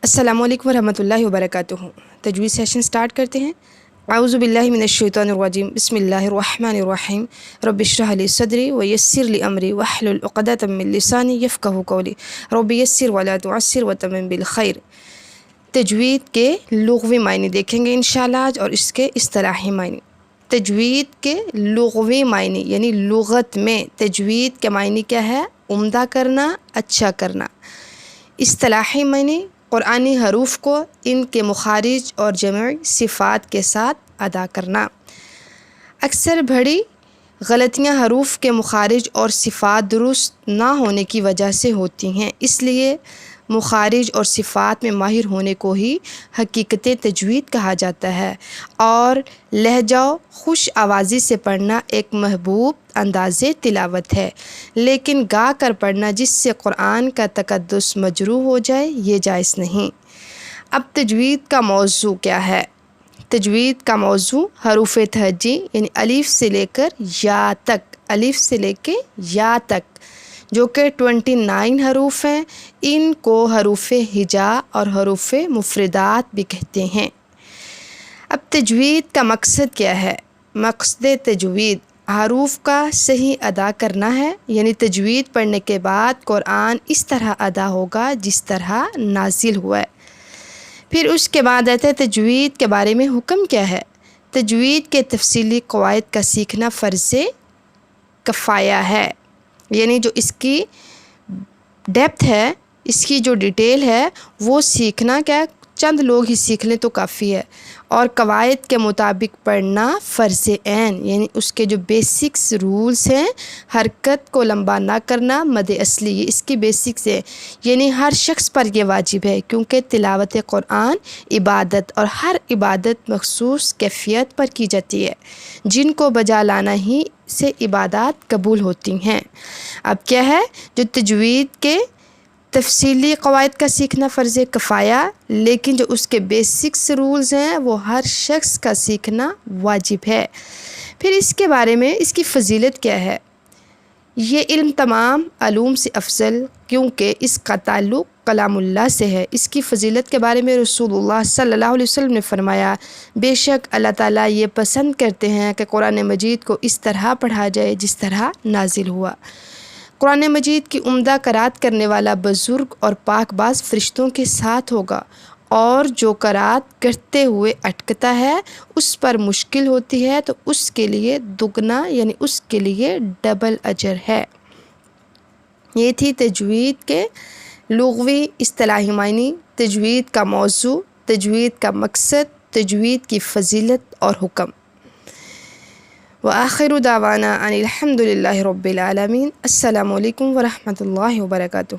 السلام علیکم ورحمۃ اللہ وبرکاتہ۔ تجوید سیشن سٹارٹ کرتے ہیں۔ اعوذ باللہ من الشیطان الرجیم، بسم اللہ الرحمن الرحیم۔ رب اشرح لی صدری ویسر لی امری واحلل عقدۃ من لسانی یفقہوا قولی رب یسر ولا تعسر وتمم بالخیر۔ تجوید کے لغوی معنی دیکھیں گے انشاءاللہ آج، اور اس کے اصطلاحی معنی۔ تجوید کے لغوی معنی یعنی لغت میں تجوید کے معنی کیا ہے؟ عمدہ کرنا، اچھا کرنا۔ اصطلاحی معنی قرآنی حروف کو ان کے مخارج اور جمعی صفات کے ساتھ ادا کرنا۔ اکثر بڑی غلطیاں حروف کے مخارج اور صفات درست نہ ہونے کی وجہ سے ہوتی ہیں، اس لیے مخارج اور صفات میں ماہر ہونے کو ہی حقیقت تجوید کہا جاتا ہے، اور لہجہ و خوش آوازی سے پڑھنا ایک محبوب انداز تلاوت ہے، لیکن گا کر پڑھنا جس سے قرآن کا تقدس مجروح ہو جائے یہ جائز نہیں۔ اب تجوید کا موضوع کیا ہے؟ تجوید کا موضوع حروف تہجی یعنی الف سے لے کر یا تک، الف سے لے کے یا تک جو کہ 29 حروف ہیں، ان کو حروف ہجا اور حروف مفردات بھی کہتے ہیں۔ اب تجوید کا مقصد کیا ہے؟ مقصد تجوید حروف کا صحیح ادا کرنا ہے، یعنی تجوید پڑھنے کے بعد قرآن اس طرح ادا ہوگا جس طرح نازل ہوا ہے۔ پھر اس کے بعد آتا ہے تجوید کے بارے میں حکم کیا ہے؟ تجوید کے تفصیلی قواعد کا سیکھنا فرض کفایہ ہے، یعنی جو اس کی ڈیپتھ ہے، اس کی جو ڈیٹیل ہے وہ سیکھنا کیا چند لوگ ہی سیکھ لیں تو کافی ہے، اور قواعد کے مطابق پڑھنا فرض عین، یعنی اس کے جو بیسکس رولز ہیں، حرکت کو لمبا نہ کرنا مد اصلی، یہ اس کی بیسکس ہے، یعنی ہر شخص پر یہ واجب ہے، کیونکہ تلاوت قرآن عبادت اور ہر عبادت مخصوص کیفیت پر کی جاتی ہے، جن کو بجا لانا ہی سے عبادات قبول ہوتی ہیں۔ اب کیا ہے؟ جو تجوید کے تفصیلی قواعد کا سیکھنا فرض کفایہ، لیکن جو اس کے بیسکس رولز ہیں وہ ہر شخص کا سیکھنا واجب ہے۔ پھر اس کے بارے میں اس کی فضیلت کیا ہے؟ یہ علم تمام علوم سے افضل، کیونکہ اس کا تعلق کلام اللہ سے ہے۔ اس کی فضیلت کے بارے میں رسول اللہ صلی اللہ علیہ وسلم نے فرمایا، بے شک اللہ تعالیٰ یہ پسند کرتے ہیں کہ قرآن مجید کو اس طرح پڑھا جائے جس طرح نازل ہوا۔ قرآن مجید کی عمدہ قرات کرنے والا بزرگ اور پاک باز فرشتوں کے ساتھ ہوگا، اور جو قرات کرتے ہوئے اٹکتا ہے اس پر مشکل ہوتی ہے تو اس کے لیے دگنا یعنی اس کے لیے ڈبل اجر ہے۔ یہ تھی تجوید کے لغوی اصطلاحی معنی، تجوید کا موضوع، تجوید کا مقصد، تجوید کی فضیلت اور حکم۔ وآخر دعوانا ان الحمد للہ رب العالمین۔ السلام علیکم ورحمۃ اللہ وبرکاتہ۔